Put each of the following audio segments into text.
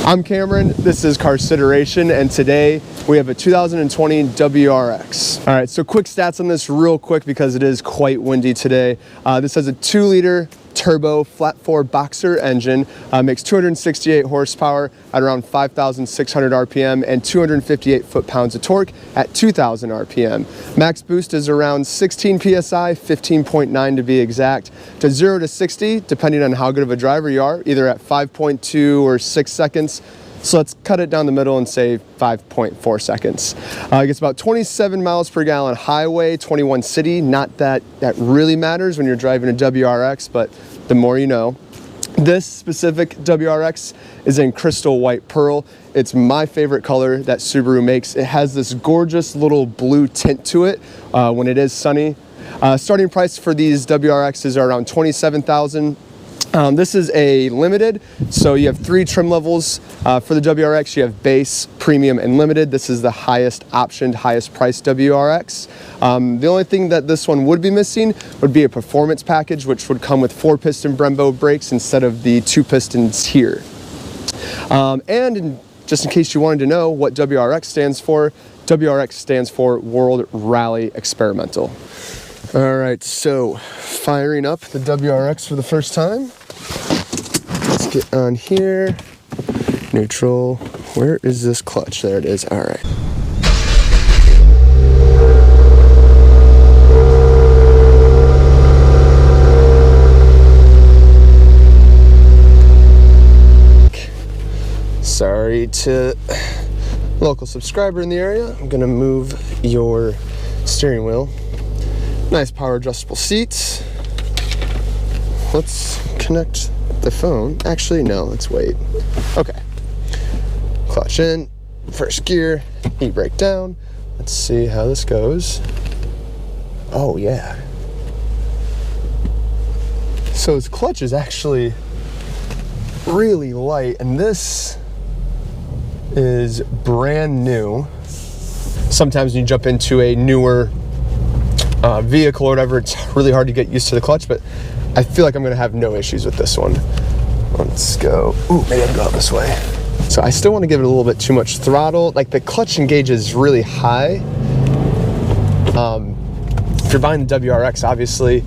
I'm Cameron, this is Carsideration, and today we have a 2020 WRX. All right, so quick stats on this real quick because it is quite windy today. This has a 2-liter turbo flat 4 boxer engine, makes 268 horsepower at around 5,600 RPM and 258 foot-pounds of torque at 2,000 RPM. Max boost is around 16 PSI, 15.9 to be exact. To 0 to 60, depending on how good of a driver you are, either at 5.2 or 6 seconds. So let's cut it down the middle and say 5.4 seconds. It gets about 27 miles per gallon highway, 21 city. Not that really matters when you're driving a WRX, but the more you know. This specific WRX is in crystal white pearl. It's my favorite color that Subaru makes. It has this gorgeous little blue tint to it when it is sunny. Starting price for these WRXs are around $27,000. This is a limited, so you have 3 trim levels. For the WRX, you have base, premium, and limited. This is the highest optioned, highest priced WRX. The only thing that this one would be missing would be a performance package, which would come with 4-piston Brembo brakes instead of the 2 pistons here. Just in case you wanted to know what WRX stands for, WRX stands for World Rally Experimental. All right, so firing up the WRX for the first time. Let's get on here. Neutral. Where is this clutch? There it is. All right. Sorry to local subscriber in the area. I'm gonna move your steering wheel. Nice power adjustable seats. Let's connect the phone. Actually, no, let's wait. Okay. Clutch in, first gear, e-brake down. Let's see how this goes. Oh yeah. So his clutch is actually really light, and this is brand new. Sometimes when you jump into a newer vehicle or whatever, it's really hard to get used to the clutch, but I feel like I'm gonna have no issues with this one. Let's go. Ooh, maybe I'll go out this way. So I still want to give it a little bit too much throttle. Like the clutch engage is really high. If you're buying the WRX, obviously,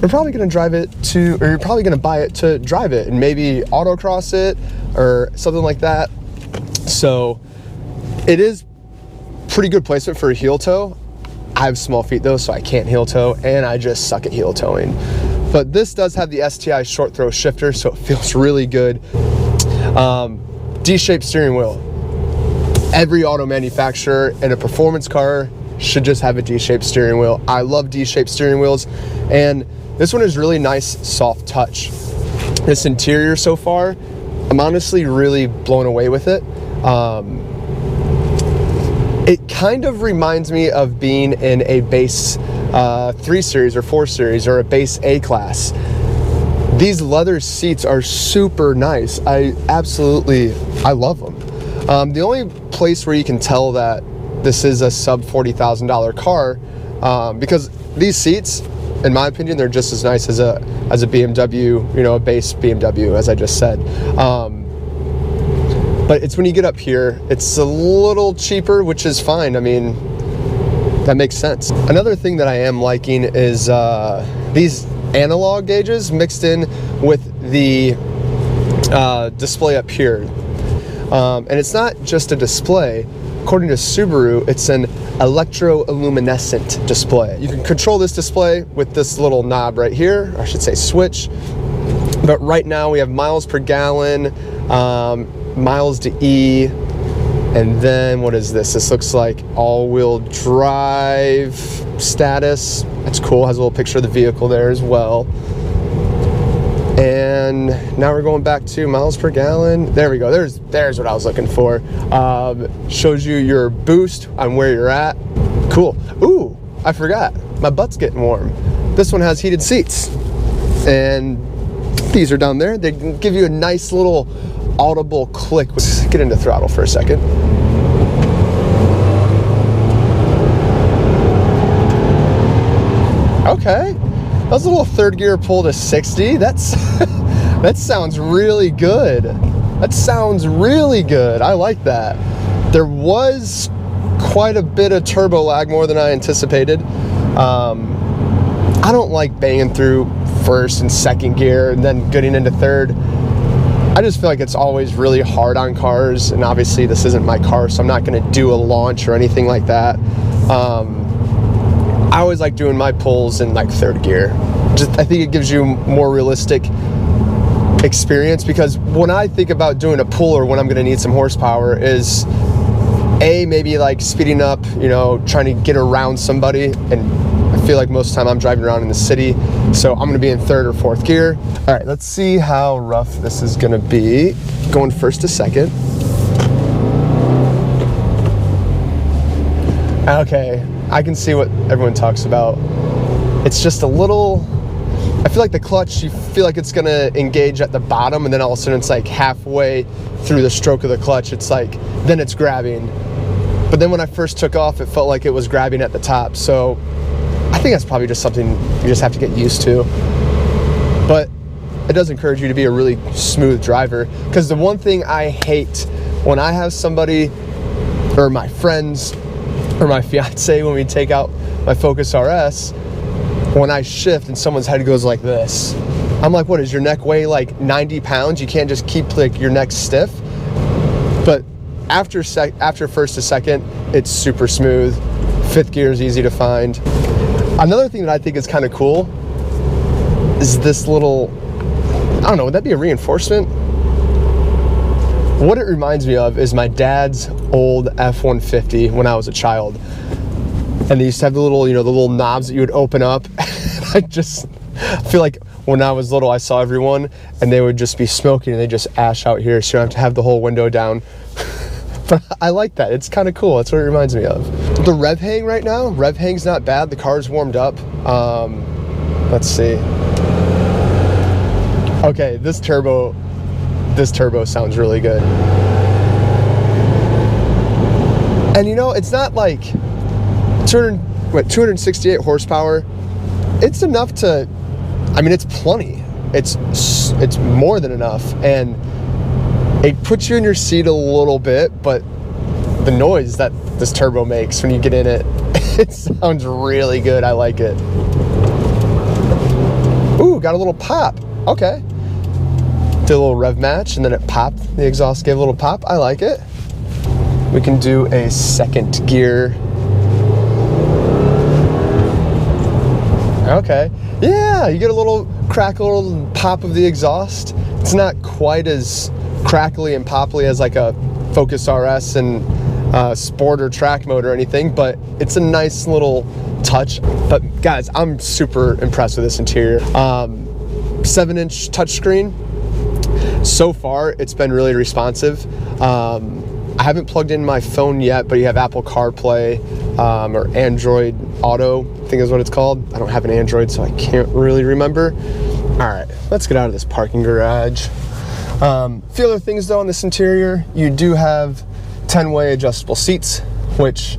you're probably gonna drive it to, or you're probably gonna buy it to drive it and maybe autocross it or something like that. So it is pretty good placement for a heel toe. I have small feet though, so I can't heel toe, and I just suck at heel towing. But this does have the STI short throw shifter, so it feels really good. D-shaped steering wheel. Every auto manufacturer in a performance car should just have a D-shaped steering wheel. I love D-shaped steering wheels, and this one is really nice, soft touch. This interior so far, I'm honestly really blown away with it. It kind of reminds me of being in a base 3 series or 4 series or a base A class. These leather seats are super nice. I love them. The only place where you can tell that this is a sub $40,000 car, because these seats, in my opinion, they're just as nice as a BMW, you know, a base BMW, as I just said. But it's when you get up here, it's a little cheaper, which is fine. I mean, that makes sense. Another thing that I am liking is these analog gauges mixed in with the display up here. And it's not just a display. According to Subaru, it's an electroluminescent display. You can control this display with this little knob right here, or I should say switch. But right now we have miles per gallon, miles to E, and then what is this? This looks like all-wheel drive status. That's cool, has a little picture of the vehicle there as well. And now we're going back to miles per gallon. There we go, there's what I was looking for. Shows you your boost on where you're at. Cool. Ooh, I forgot, my butt's getting warm. This one has heated seats, and these are down there. They can give you a nice little audible click. Let's get into throttle for a second. Okay, that was a little 3rd gear pull to 60. That sounds really good. That sounds really good. I like that. There was quite a bit of turbo lag, more than I anticipated. I don't like banging through first and second gear and then getting into third. I just feel like it's always really hard on cars, and obviously this isn't my car, so I'm not going to do a launch or anything like that. I always like doing my pulls in like third gear. I think it gives you more realistic experience, because when I think about doing a pull or when I'm going to need some horsepower is maybe like speeding up, you know, trying to get around somebody, and I feel like most of the time I'm driving around in the city, so I'm going to be in third or fourth gear. All right, let's see how rough this is going to be going first to second. Okay, I can see what everyone talks about. It's just a little, I feel like the clutch, you feel like it's gonna engage at the bottom, and then all of a sudden it's like halfway through the stroke of the clutch, it's like, then it's grabbing. But then when I first took off, it felt like it was grabbing at the top. So I think that's probably just something you just have to get used to. But it does encourage you to be a really smooth driver, because the one thing I hate when I have somebody, or my friends, or my fiance, when we take out my Focus RS, when I shift and someone's head goes like this, I'm like, what, does your neck weigh like 90 pounds? You can't just keep like your neck stiff? But after first to second, it's super smooth. Fifth gear is easy to find. Another thing that I think is kind of cool is this little, I don't know, would that be a reinforcement? What it reminds me of is my dad's old F-150 when I was a child. And they used to have the little, you know, the little knobs that you would open up. I feel like when I was little, I saw everyone and they would just be smoking and they just ash out here, so you don't have to have the whole window down. But I like that. It's kind of cool. That's what it reminds me of. The rev hang right now, rev hang's not bad. The car's warmed up. Let's see. Okay, this turbo sounds really good. And you know, it's not like 268 horsepower. It's enough to, I mean, it's plenty. It's more than enough, and it puts you in your seat a little bit, but the noise that this turbo makes when you get in it, it sounds really good. I like it. Ooh, got a little pop. Okay. Did a little rev match and then it popped. The exhaust gave a little pop. I like it. We can do a second gear. Okay. Yeah, you get a little crackle and pop of the exhaust. It's not quite as crackly and popply as like a Focus RS and Sport or track mode or anything, but it's a nice little touch. But guys, I'm super impressed with this interior. 7-inch touchscreen. So far, it's been really responsive. I haven't plugged in my phone yet, but you have Apple CarPlay or Android Auto, I think is what it's called. I don't have an Android, so I can't really remember. All right, let's get out of this parking garage. A few other things though on this interior. You do have 10-way adjustable seats, which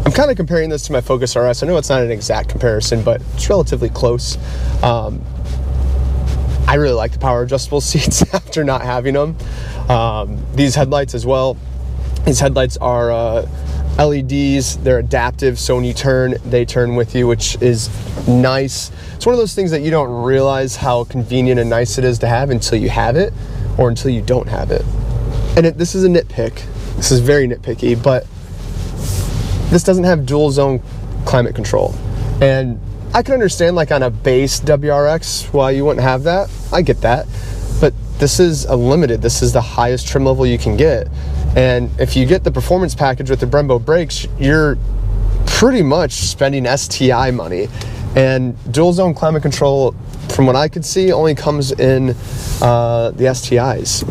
I'm kind of comparing this to my Focus RS. I know it's not an exact comparison, but it's relatively close. I really like the power adjustable seats after not having them. These headlights as well. These headlights are LEDs. They're adaptive, so when you turn, they turn with you, which is nice. It's one of those things that you don't realize how convenient and nice it is to have until you have it, or until you don't have it. And this is a nitpick. This is very nitpicky, but this doesn't have dual zone climate control. And I can understand like on a base WRX why you wouldn't have that. I get that. But this is a limited. This is the highest trim level you can get. And if you get the performance package with the Brembo brakes, you're pretty much spending STI money. And dual zone climate control, from what I could see, only comes in the STIs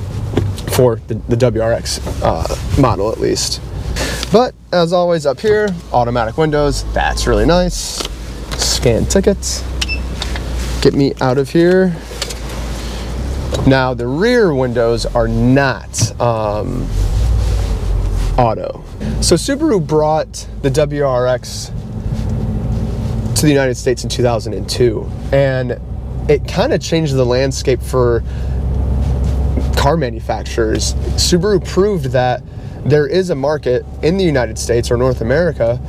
for the WRX model at least. But as always, up here, automatic windows. That's really nice. Scan tickets. Get me out of here. Now the rear windows are not auto. So Subaru brought the WRX to the United States in 2002, and it kind of changed the landscape for car manufacturers. Subaru proved that there is a market in the United States or North America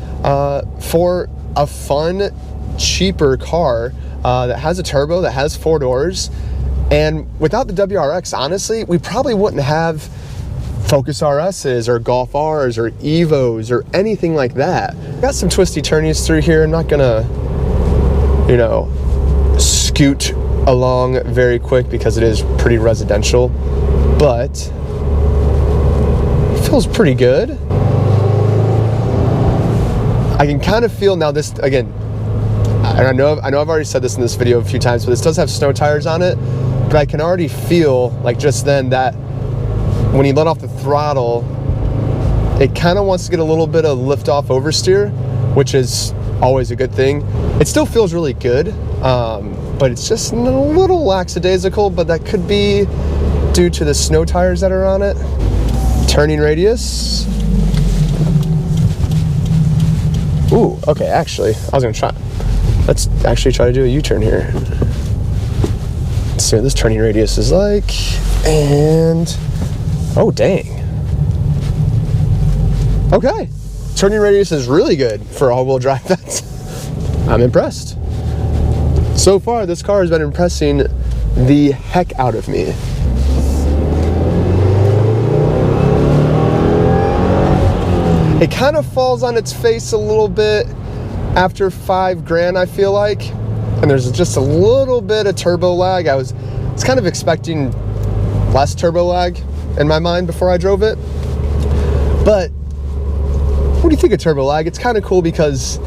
for a fun, cheaper car that has a turbo, that has 4 doors. And without the WRX, honestly, we probably wouldn't have Focus RSs or Golf Rs or Evos or anything like that. Got some twisty turnies through here. I'm not gonna, you know, scoot along very quick because it is pretty residential, but it feels pretty good. I can kind of feel now this, again, and I know I've already said this in this video a few times, but this does have snow tires on it, but I can already feel, like just then, that when you let off the throttle, it kind of wants to get a little bit of lift off oversteer, which is always a good thing. It still feels really good, but it's just a little lackadaisical, but that could be due to the snow tires that are on it. Turning radius. Ooh, okay, actually, I was gonna try. Let's actually try to do a U-turn here. Let's see what this turning radius is like. And, oh dang. Okay, turning radius is really good for all-wheel drive. I'm impressed. So far, this car has been impressing the heck out of me. It kind of falls on its face a little bit after $5,000, I feel like. And there's just a little bit of turbo lag. I was kind of expecting less turbo lag in my mind before I drove it. But what do you think of turbo lag? It's kind of cool because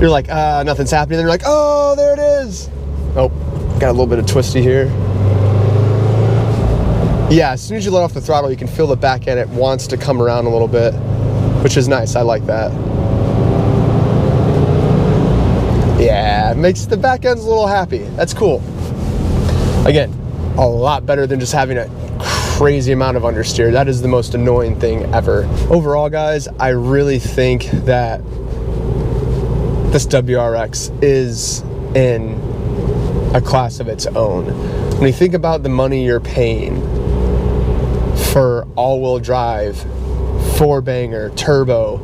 you're like, nothing's happening. Then you're like, oh, there it is. Oh, got a little bit of twisty here. Yeah, as soon as you let off the throttle, you can feel the back end. It wants to come around a little bit, which is nice. I like that. Yeah, it makes the back ends a little happy. That's cool. Again, a lot better than just having a crazy amount of understeer. That is the most annoying thing ever. Overall, guys, I really think that this WRX is in a class of its own. When you think about the money you're paying for all-wheel drive, 4-banger, turbo,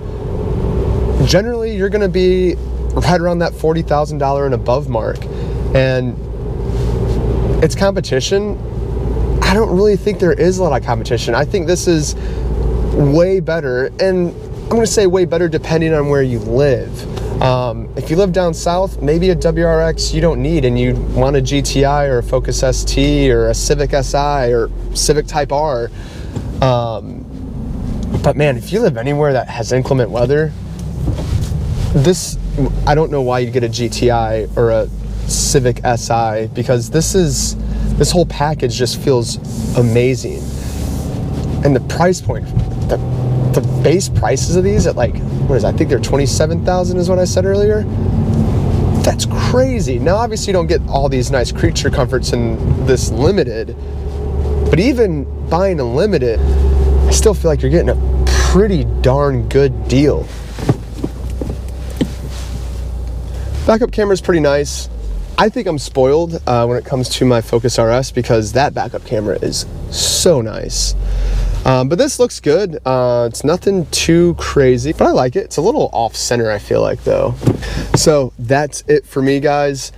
generally you're gonna be right around that $40,000 and above mark. And it's competition. I don't really think there is a lot of competition. I think this is way better, and I'm gonna say way better depending on where you live. If you live down south, maybe a WRX you don't need and you want a GTI or a Focus ST or a Civic Si or Civic Type R. But man, if you live anywhere that has inclement weather, I don't know why you'd get a GTI or a Civic Si, because this whole package just feels amazing. And the price point, the base prices of these at like, what is it? I think they're $27,000 is what I said earlier. That's crazy. Now, obviously you don't get all these nice creature comforts in this Limited, but even buying a Limited, I still feel like you're getting a pretty darn good deal. Backup camera is pretty nice. I think I'm spoiled when it comes to my Focus RS because that backup camera is so nice. But this looks good. It's nothing too crazy, but I like it. It's a little off center, I feel like, though. So that's it for me, guys.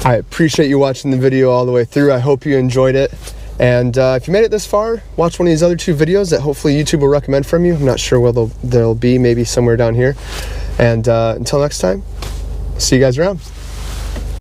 I appreciate you watching the video all the way through. I hope you enjoyed it. And if you made it this far, watch one of these other 2 videos that hopefully YouTube will recommend from you. I'm not sure where they'll be, maybe somewhere down here. And until next time, see you guys around.